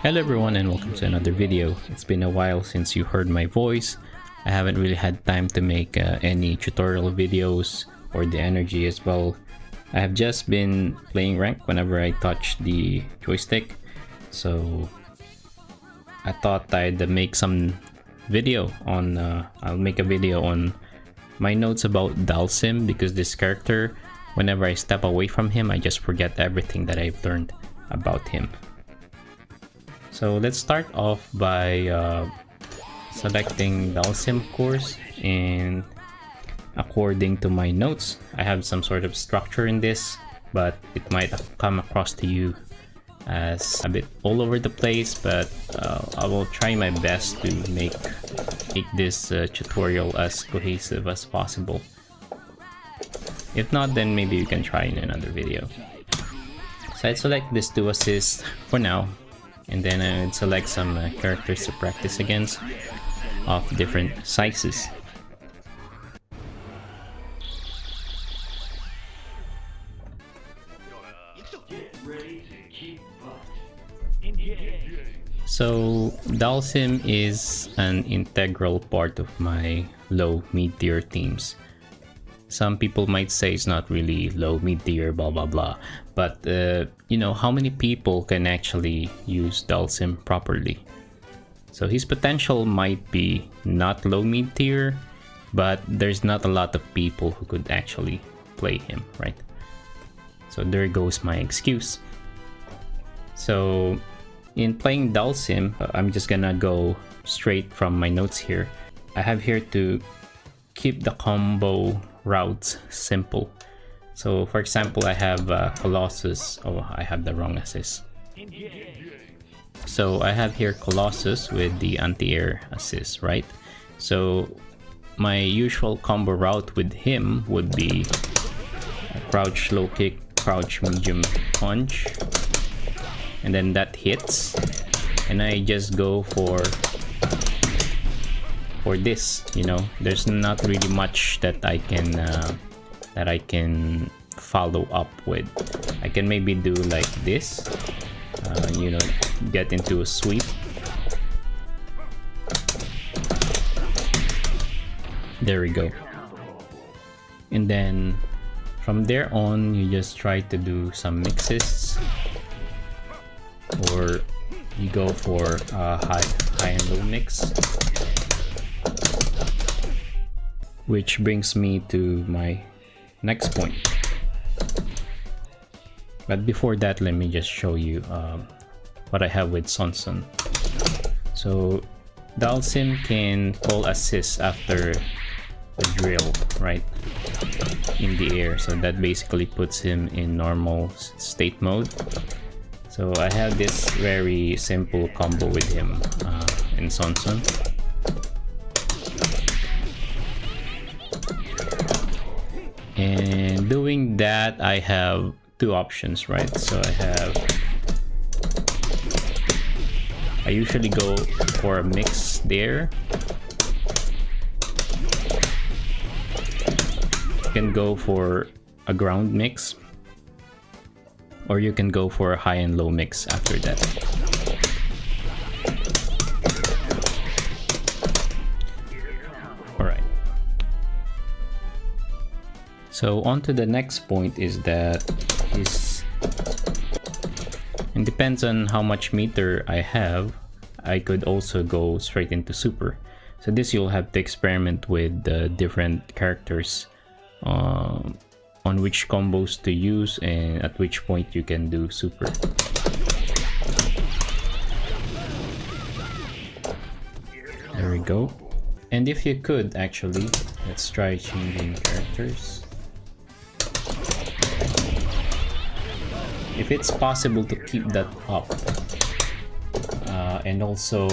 Hello everyone and welcome to another video. It's been a while since you heard my voice. I haven't really had time to make any tutorial videos or the energy as well. I have just been playing rank whenever I touch the joystick. So I thought I'd make some video on, I'll make a video on my notes about Dhalsim, because this character, whenever I step away from him, I just forget everything that I've learned about him. So let's start off by selecting Dhalsim course, and according to my notes, I have some sort of structure in this, but it might come across to you as a bit all over the place, but I will try my best to make this tutorial as cohesive as possible. If not, then maybe you can try in another video. So I'd select this to assist for now, and then I would select some characters to practice against of different sizes. So Dhalsim is an integral part of my low mid-tier teams. Some people might say it's not really low mid-tier, blah blah blah, but you know, how many people can actually use Dhalsim properly? So his potential might be not low mid-tier, but there's not a lot of people who could actually play him, right? So there goes my excuse. So in playing Dhalsim, I'm just gonna go straight from my notes here. I have here to keep the combo routes simple. So for example, I have Colossus. Oh, I have the wrong assist. So I have here Colossus with the anti-air assist, right? So my usual combo route with him would be crouch low kick, crouch medium punch, and then that hits, and I just go for this. You know, there's not really much that I can follow up with. I can maybe do like this, you know, get into a sweep. There we go. And then from there on, you just try to do some mixes, or you go for a high and low mix. Which brings me to my next point. But before that, let me just show you what I have with Sonson. So Dhalsim can call assist after the drill, right, in the air. So that basically puts him in normal state mode. So I have this very simple combo with him in Sonson. And doing that, I have two options, right? So I usually go for a mix there. You can go for a ground mix, or you can go for a high and low mix after that. So on to the next point is that it depends on how much meter I have. I could also go straight into super. So this you'll have to experiment with the different characters on which combos to use and at which point you can do super. There we go. And if you could actually, let's try changing characters. If it's possible to keep that up, and also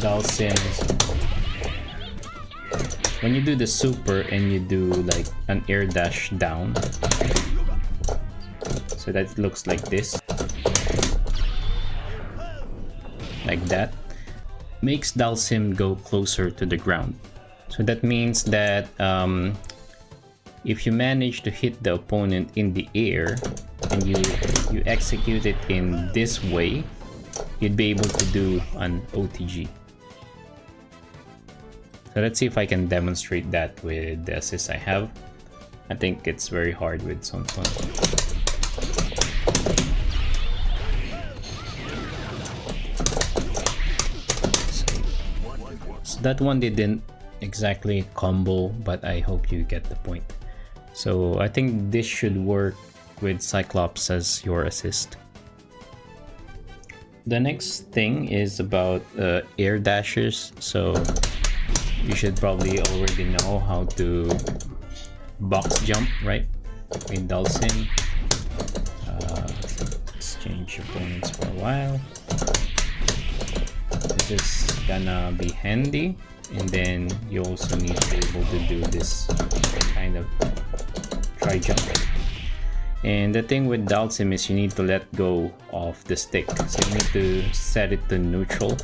Dhalsim, when you do the super and you do like an air dash down, so that looks like this, like that, makes Dhalsim go closer to the ground. So that means that if you manage to hit the opponent in the air and you execute it in this way, you'd be able to do an OTG. So let's see if I can demonstrate that with the assist I have. I think it's very hard with Son Son. So that one didn't exactly combo, but I hope you get the point. So I think this should work with Cyclops as your assist. The next thing is about air dashers. So you should probably already know how to box jump, right? In Dhalsim. Let's change opponents for a while. This is gonna be handy, and then you also need to be able to do this kind of try jump. And the thing with Dhalsim is you need to let go of the stick, so you need to set it to neutral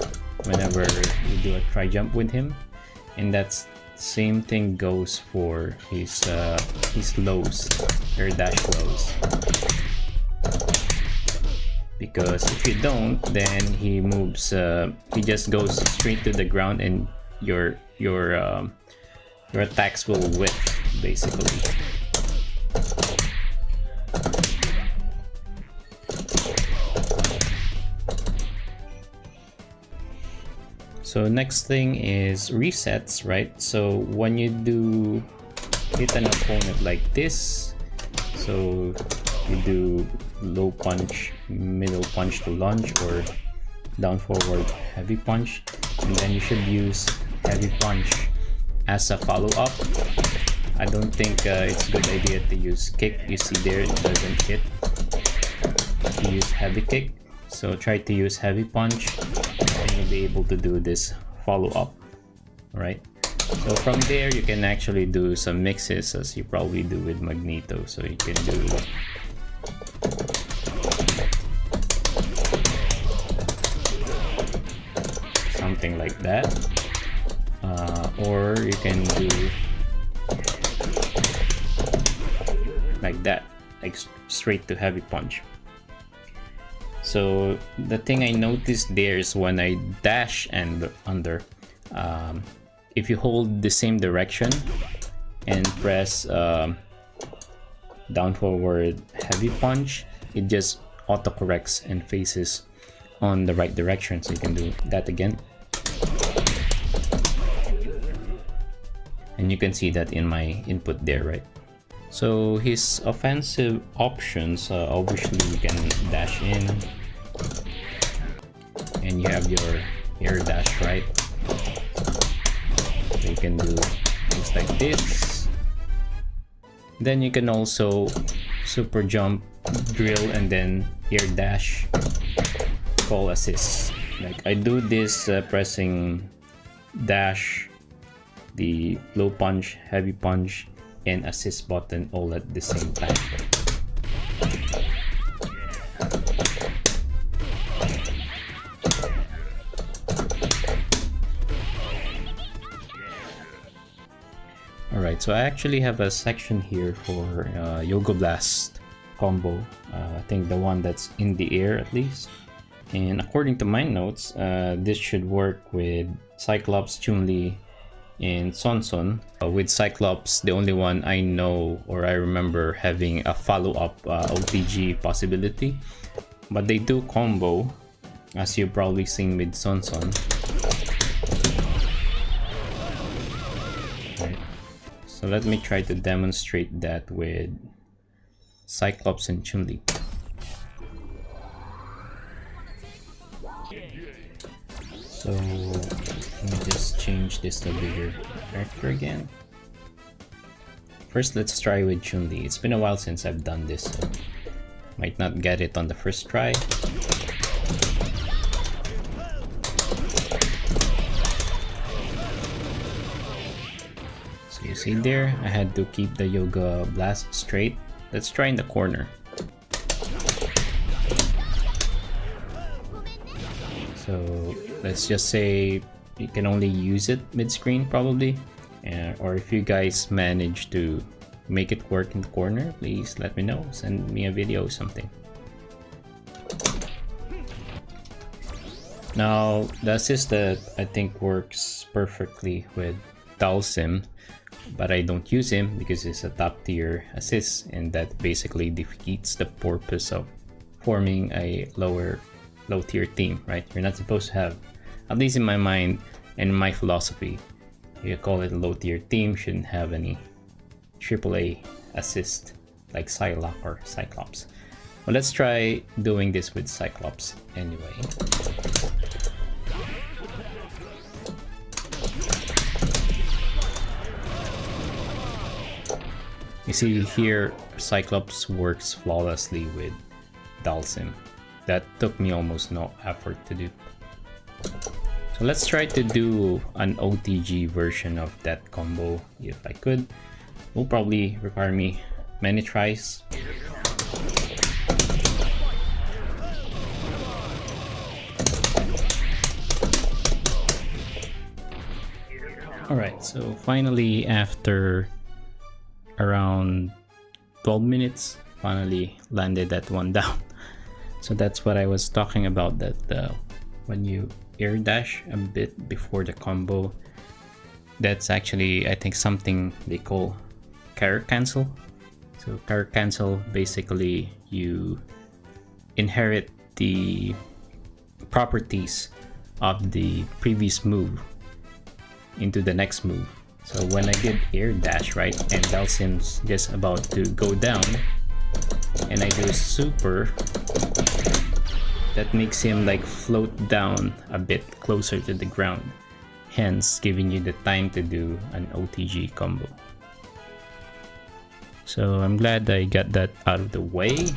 whenever you do a try jump with him. And that's same thing goes for his lows, air dash lows. Because if you don't, then he moves. He just goes straight to the ground, and your attacks will whiff, basically. So next thing is resets, right? So when you do hit an opponent like this, so you do low punch, middle punch to launch, or down forward heavy punch, and then you should use heavy punch as a follow-up. I don't think it's a good idea to use kick. You see there, it doesn't hit. You use heavy kick, so try to use heavy punch, and you'll be able to do this follow-up. Right? So from there you can actually do some mixes, as you probably do with Magneto. So you can do something like that, or you can do like that, like straight to heavy punch. So the thing I noticed there is when I dash and under, if you hold the same direction and press down forward heavy punch, it just autocorrects and faces on the right direction. So you can do that again, and you can see that in my input there, right? So his offensive options, obviously you can dash in, and you have your air dash, right? So you can do things like this. Then you can also super jump, drill, and then air dash, call assist. Like I do this pressing dash, the low punch, heavy punch, and assist button all at the same time. Alright, so I actually have a section here for Yoga Blast combo. I think the one that's in the air at least. And according to my notes, this should work with Cyclops, Chun-Li, and Son Son. With Cyclops, the only one I know or I remember having a follow-up OTG possibility, but they do combo, as you've probably seen with Son Son. Right. So let me try to demonstrate that with Cyclops and Chun-Li. So let me just change this to a bigger character again. First, let's try with Chun-Li. It's been a while since I've done this, so might not get it on the first try. So you see there, I had to keep the Yoga Blast straight. Let's try in the corner. So let's just say you can only use it mid-screen probably, or if you guys manage to make it work in the corner, please let me know. Send me a video or something. Now, the assist that I think works perfectly with Dhalsim, but I don't use him because it's a top tier assist, and that basically defeats the purpose of forming a low tier team, right? You're not supposed to have, at least in my mind and in my philosophy, you call it a low tier team, shouldn't have any AAA assist like Psylocke or Cyclops. Well, let's try doing this with Cyclops anyway. You see here, Cyclops works flawlessly with Dhalsim. That took me almost no effort to do. So let's try to do an OTG version of that combo if I could. Will probably require me many tries. Alright, so finally after around 12 minutes, finally landed that one down. So that's what I was talking about, that when you air dash a bit before the combo, that's actually, I think, something they call character cancel. So character cancel, basically you inherit the properties of the previous move into the next move. So when I did air dash, right, and Dhalsim's just about to go down, and I do a super, that makes him like float down a bit closer to the ground, hence giving you the time to do an OTG combo. So I'm glad I got that out of the way.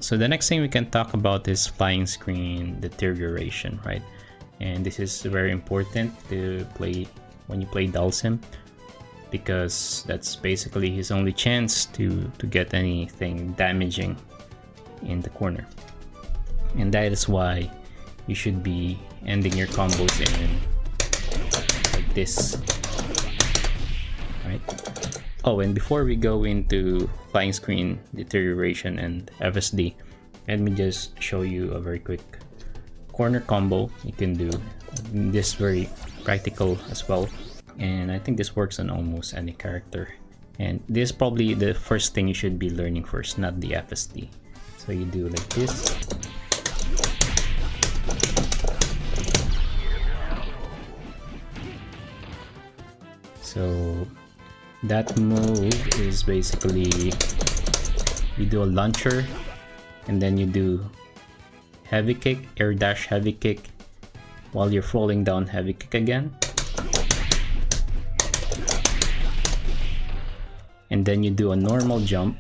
So the next thing we can talk about is flying screen deterioration, right? And this is very important to play when you play Dhalsim, because that's basically his only chance to get anything damaging in the corner. And that is why you should be ending your combos in like this, right? Oh, and before we go into flying screen deterioration and FSD, let me just show you a very quick corner combo you can do. This very practical as well, and I think this works on almost any character. And this is probably the first thing you should be learning first, not the FSD. So you do like this. So that move is basically you do a launcher and then you do heavy kick, air dash, heavy kick, while you're falling down, heavy kick again. And then you do a normal jump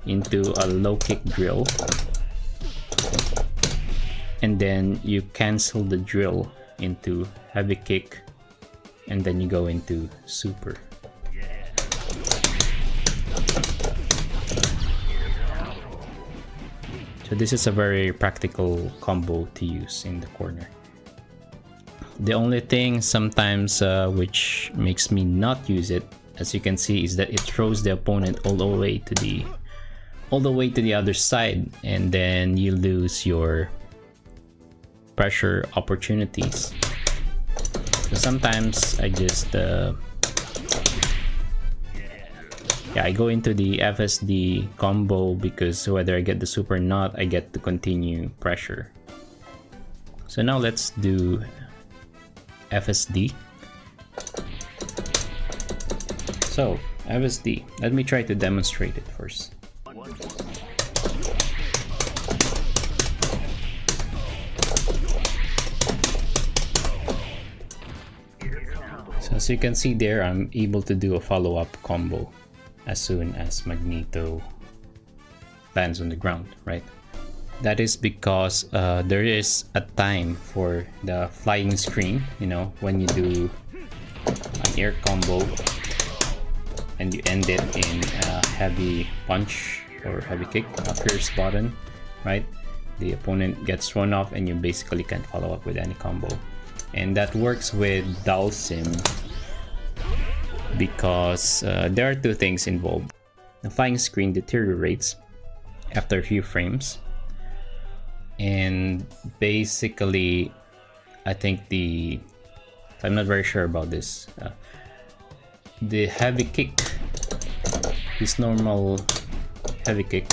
into a low kick drill. And then you cancel the drill into heavy kick, and then you go into super. So this is a very practical combo to use in the corner. The only thing sometimes which makes me not use it, as you can see, is that it throws the opponent all the way to the other side, and then you lose your pressure opportunities. So sometimes I just I go into the FSD combo because whether I get the super or not, I get to continue pressure. So now let's do FSD. So FSD, let me try to demonstrate it first. So as you can see there, I'm able to do a follow-up combo as soon as Magneto lands on the ground, right? That is because there is a time for the flying screen, you know, when you do an air combo and you end it in a heavy punch or heavy kick after your button, right? The opponent gets thrown off and you basically can't follow up with any combo. And that works with Dhalsim because there are two things involved. The flying screen deteriorates after a few frames, and basically I think I'm not very sure about this, the heavy kick, this normal heavy kick,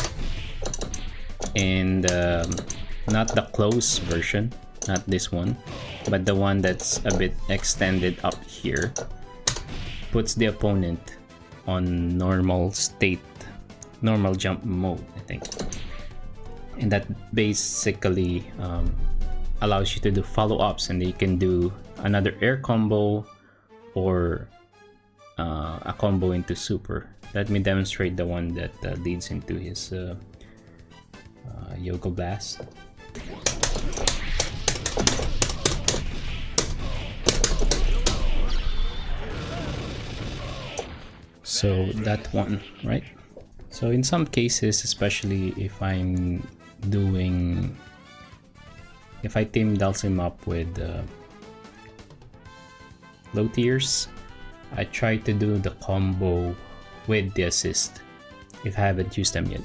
and not the close version, not this one, but the one that's a bit extended up here, puts the opponent on normal state, normal jump mode, I think. And that basically allows you to do follow-ups, and you can do another air combo or a combo into super. Let me demonstrate the one that leads into his Yoga Blast. So that one, right? So in some cases, especially if I team Dhalsim up with low tiers, I try to do the combo with the assist if I haven't used them yet,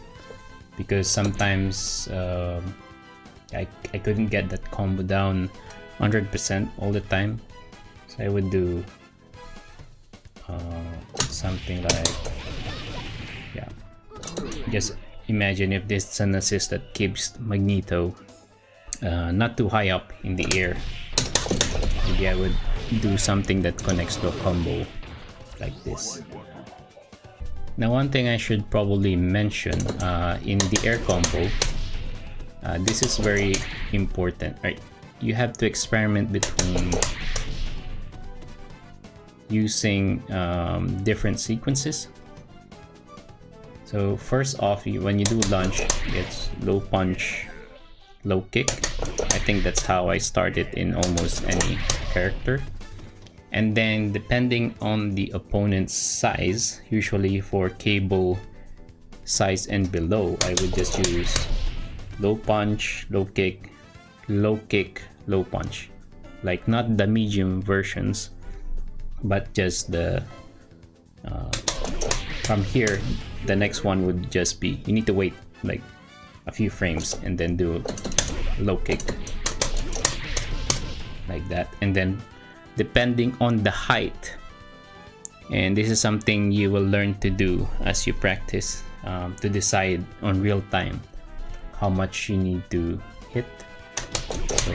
because sometimes I couldn't get that combo down 100% all the time, so I would do something like, yeah, just imagine if this is an assist that keeps Magneto not too high up in the air. Maybe I would do something that connects to a combo like this. Now, one thing I should probably mention in the air combo, this is very important, right? You have to experiment between using different sequences. So first off, when you do launch, it's low punch, low kick. I think that's how I started in almost any character. And then depending on the opponent's size, usually for cable size and below, I would just use low punch, low kick, low kick, low punch. Like not the medium versions, but just the from here, the next one would just be, you need to wait like a few frames and then do low kick like that. And then depending on the height, and this is something you will learn to do as you practice, to decide on real time how much you need to hit. So,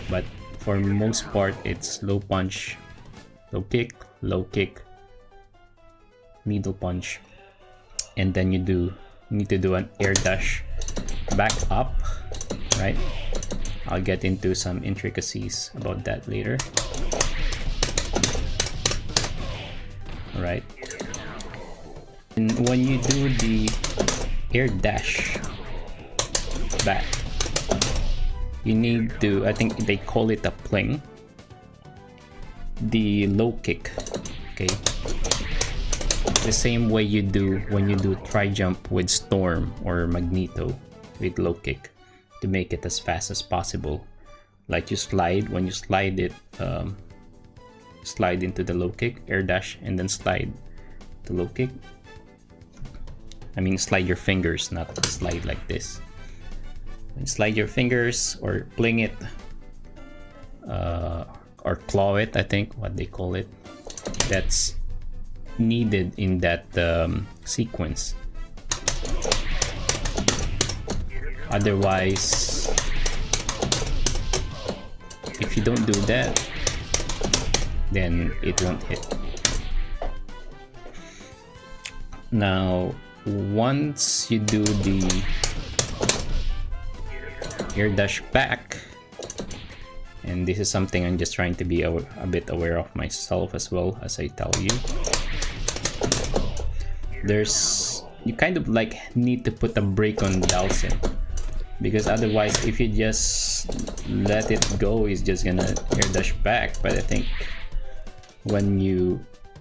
but for most part, it's low punch, low kick, middle punch, and then you need to do an air dash back up, right? I'll get into some intricacies about that later. All right, and when you do the air dash back, you need to, I think they call it a pling, the low kick, okay? The same way you do when you do tri jump with Storm or Magneto with low kick, to make it as fast as possible. Like you slide, when you slide it, slide into the low kick, air dash, and then slide the low kick. I mean, slide your fingers, not slide like this. And slide your fingers or pling it, or claw it, I think what they call it. That's needed in that sequence. Otherwise, if you don't do that, then it won't hit. Now, once you do the air dash back, and this is something I'm just trying to be a bit aware of myself as well as I tell you, you kind of like need to put a brake on Dhalsim, because otherwise if you just let it go, it's just gonna air dash back. But I think when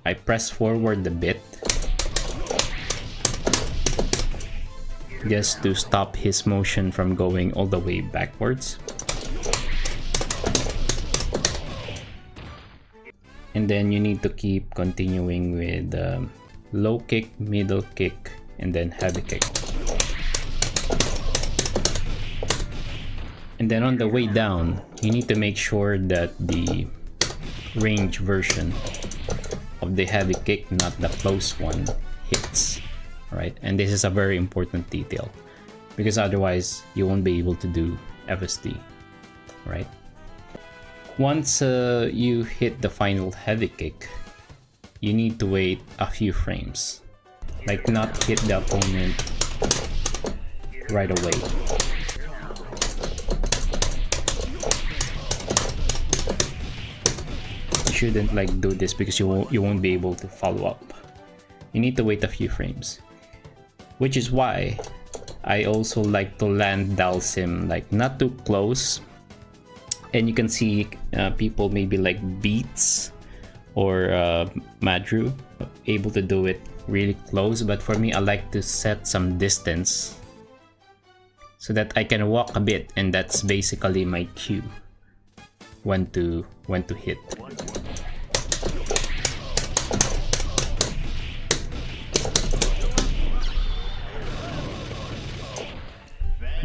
I press forward a bit just to stop his motion from going all the way backwards. and then you need to keep continuing with low kick, middle kick, and then heavy kick. And then on the way down, you need to make sure that the range version of the heavy kick, not the close one, hits, right? And this is a very important detail, because otherwise you won't be able to do FSD, right? Once you hit the final heavy kick, you need to wait a few frames, like not hit the opponent right away. You shouldn't like do this because you won't be able to follow up. You need to wait a few frames, which is why I also like to land Dhalsim like not too close. And you can see people maybe like Beats or Madru able to do it really close, but for me I like to set some distance so that I can walk a bit, and that's basically my cue when to hit.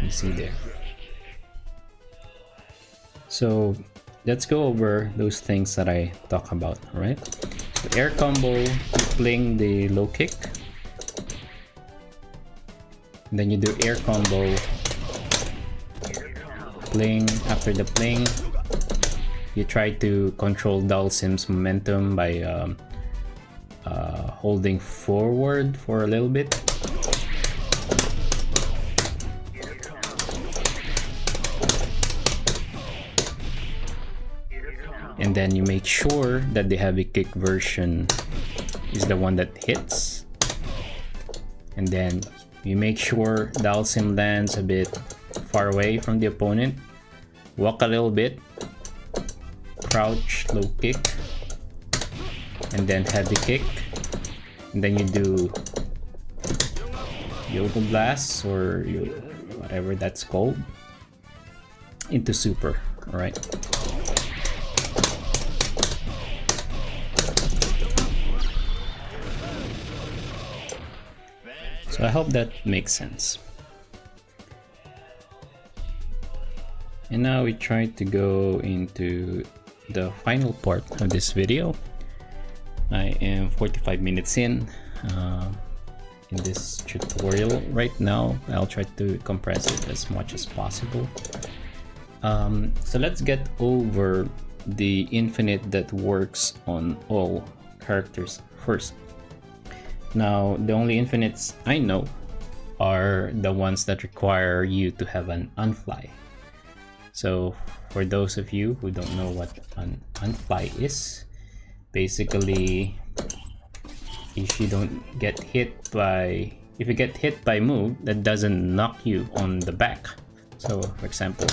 You see there. So let's go over those things that I talk about, right? So air combo, you fling the low kick, and then you do air combo, fling. After the fling, you try to control Dhalsim's momentum by holding forward for a little bit. And then you make sure that the heavy kick version is the one that hits. And then you make sure Dhalsim lands a bit far away from the opponent. Walk a little bit. Crouch, low kick. And then heavy kick. And then you do Yoga Blast or whatever that's called into super, alright? So I hope that makes sense. And now we try to go into the final part of this video. I am 45 minutes in this tutorial right now. I'll try to compress it as much as possible. So let's get over the infinite that works on all characters first. Now, the only infinites I know are the ones that require you to have an unfly. So for those of you who don't know what an unfly is, basically if you get hit by move that doesn't knock you on the back. So for example,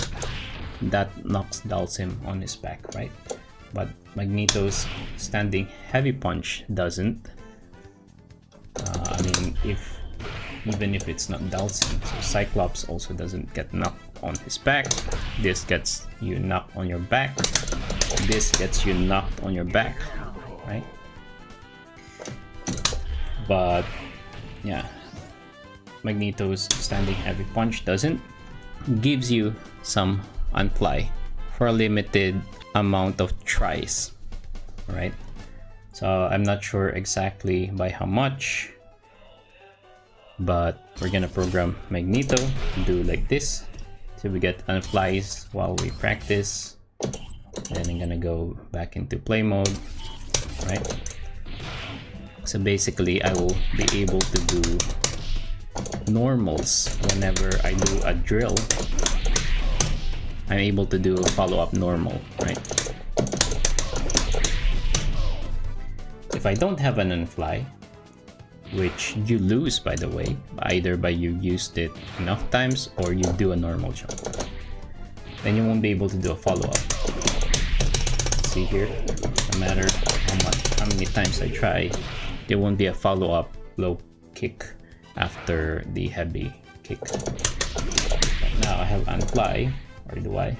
that knocks Dhalsim on his back, right? But Magneto's standing heavy punch doesn't. I mean, even if it's not Dhalsim, so Cyclops also doesn't get knocked on his back. This gets you knocked on your back. This gets you knocked on your back, right? But yeah, Magneto's standing heavy punch doesn't. Gives you some unfly for a limited amount of tries, right? So I'm not sure exactly by how much, but we're gonna program Magneto to do like this so we get unflies while we practice. Then I'm gonna go back into play mode, right? So basically I will be able to do normals whenever I do a drill. I'm able to do a follow-up normal, right? If I don't have an unfly, which you lose by the way, either by you used it enough times or you do a normal jump, then you won't be able to do a follow-up. See here, no matter how many times I try, there won't be a follow-up low kick after the heavy kick. But now I have unfly, or do I?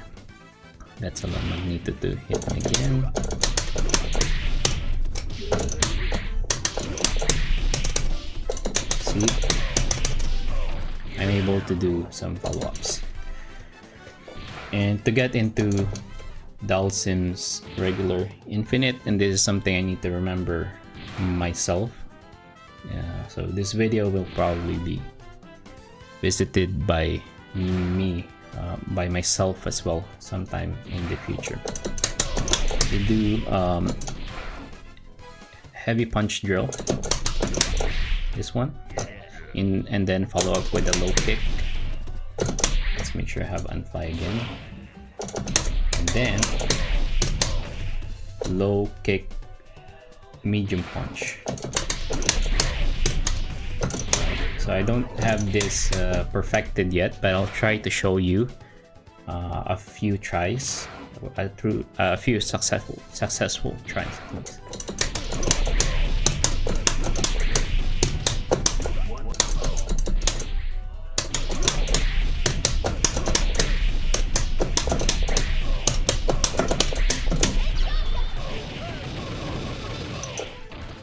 Let's allow Magneto to hit me again. see, I'm able to do some follow-ups. And to get into Dhalsim's regular infinite, and this is something I need to remember myself. So this video will probably be visited by me, by myself as well, sometime in the future. We do heavy punch drill, this one, and then follow up with a low kick. Let's make sure I have unfly again, and then low kick, medium punch. So I don't have this perfected yet, but I'll try to show you a few tries, through a few successful tries at least.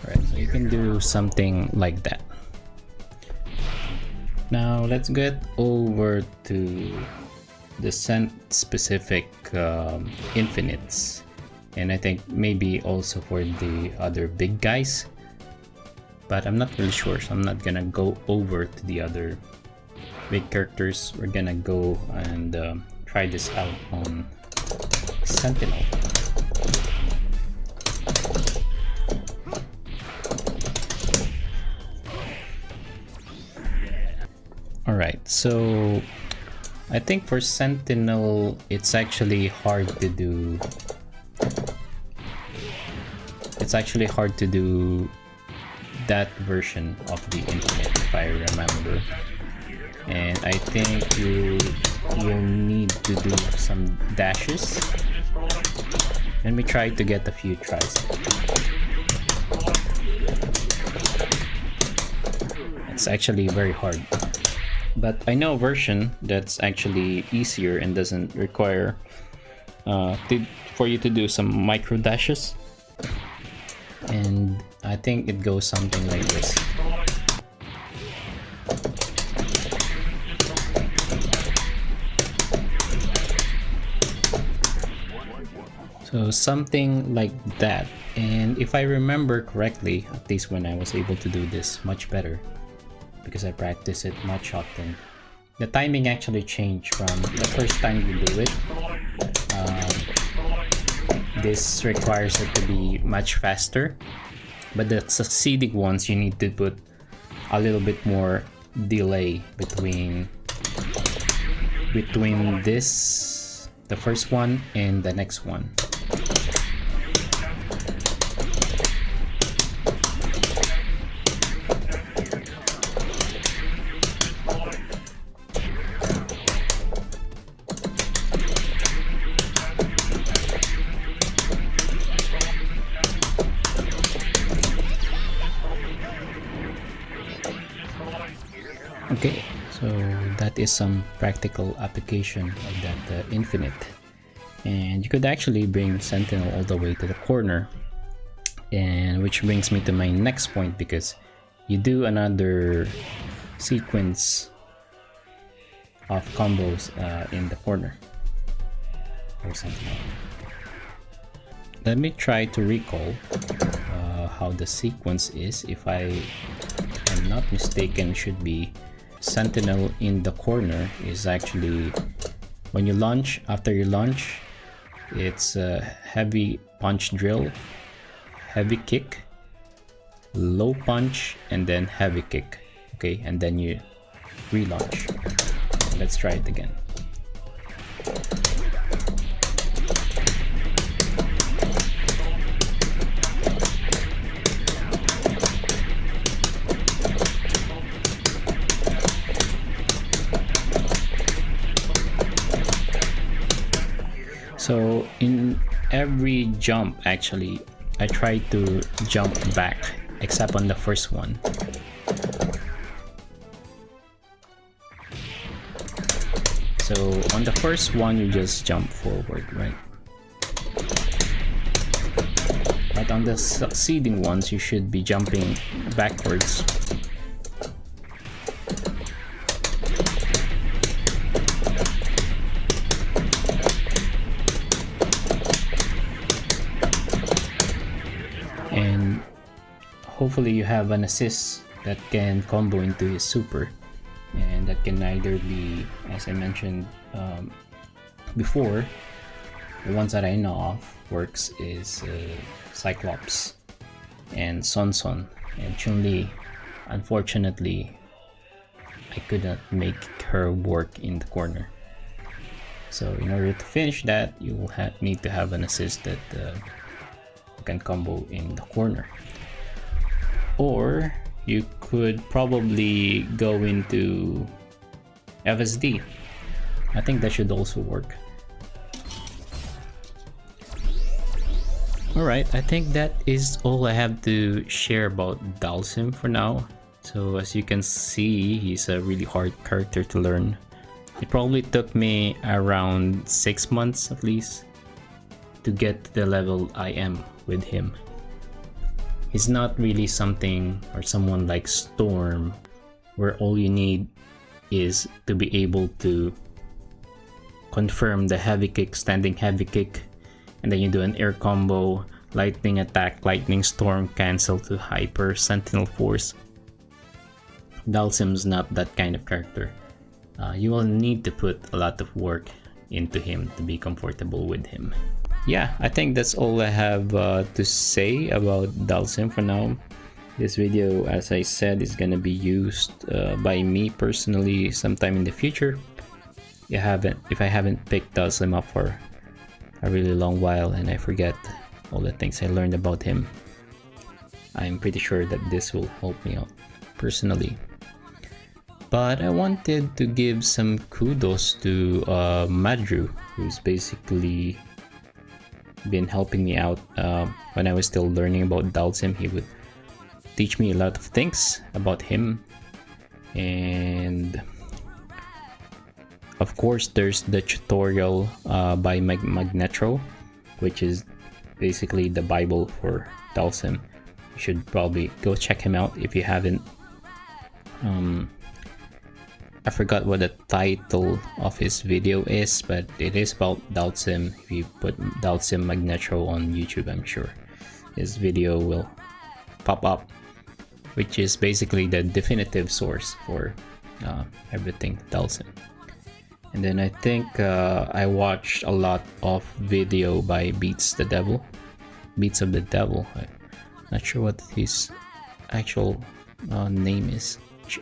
Alright, so you can do something like that. Now let's get over to the scent specific infinites, and I think maybe also for the other big guys, but I'm not really sure, so I'm not gonna go over to the other big characters. We're gonna go and try this out on Sentinel. Alright, so I think for Sentinel it's actually hard to do. It's actually hard to do that version of the infinite, if I remember. And I think you need to do some dashes. Let me try to get a few tries. It's actually very hard. But I know a version that's actually easier and doesn't require for you to do some micro dashes, and I think it goes something like this. So something like that, and if I remember correctly, at least when I was able to do this much better, because I practice it much often, the timing actually changed from the first time you do it. This requires it to be much faster, but the succeeding ones you need to put a little bit more delay between this, the first one, and the next one. Okay, so that is some practical application of that infinite, and you could actually bring Sentinel all the way to the corner, and which brings me to my next point, because you do another sequence of combos in the corner or Sentinel. Let me try to recall how the sequence is. If I am not mistaken, should be Sentinel in the corner is actually when you launch. After you launch, it's a heavy punch drill, heavy kick, low punch, and then heavy kick. Okay, and then you relaunch. Let's try it again. So in every jump, actually, I try to jump back, except on the first one. So on the first one, you just jump forward, right? But on the succeeding ones, you should be jumping backwards. hopefully you have an assist that can combo into his super, and that can either be, as I mentioned before, the ones that I know of works is Cyclops and Son Son, and Chun-Li. Unfortunately, I could not make her work in the corner. So in order to finish that, you will need to have an assist that can combo in the corner. Or you could probably go into FSD. I think that should also work. Alright, I think that is all I have to share about Dhalsim for now. So as you can see, he's a really hard character to learn. It probably took me around 6 months at least to get to the level I am with him. He's not really something or someone like Storm, where all you need is to be able to confirm the heavy kick, standing heavy kick, and then you do an air combo, lightning attack, lightning storm, cancel to hyper, sentinel force. Dhalsim's not that kind of character. You will need to put a lot of work into him to be comfortable with him. Yeah, I think that's all I have to say about Dhalsim for now. This video, as I said, is gonna be used by me personally sometime in the future. If I haven't picked Dhalsim up for a really long while and I forget all the things I learned about him, I'm pretty sure that this will help me out personally. But I wanted to give some kudos to Madru, who's basically been helping me out when I was still learning about Dhalsim. He would teach me a lot of things about him, and of course there's the tutorial by Magnetro, which is basically the Bible for Dhalsim. You should probably go check him out if you haven't. I forgot what the title of his video is, but it is about Dhalsim. If you put Dhalsim Magnetro on YouTube, I'm sure his video will pop up, which is basically the definitive source for everything Dhalsim. And then I think I watched a lot of video by Beats of the Devil. I'm not sure what his actual name is.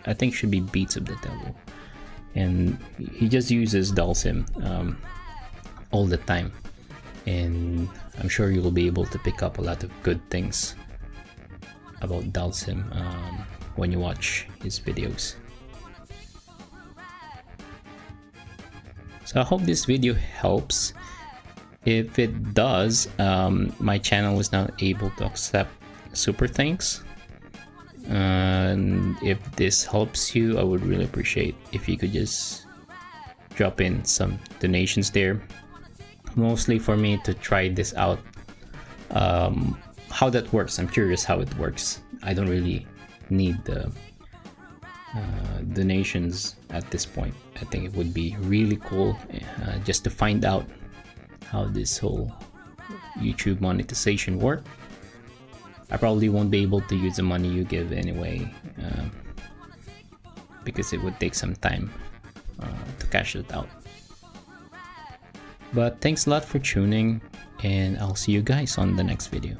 I think it should be Beats of the Devil, and he just uses Dhalsim all the time, and I'm sure you will be able to pick up a lot of good things about Dhalsim when you watch his videos. So I hope this video helps. If it does, my channel was not able to accept super thanks. And if this helps you, I would really appreciate if you could just drop in some donations there, mostly for me to try this out, how that works. I'm curious how it works. I don't really need the donations at this point. I think it would be really cool just to find out how this whole YouTube monetization works. I probably won't be able to use the money you give anyway, because it would take some time to cash it out. But thanks a lot for tuning, and I'll see you guys on the next video.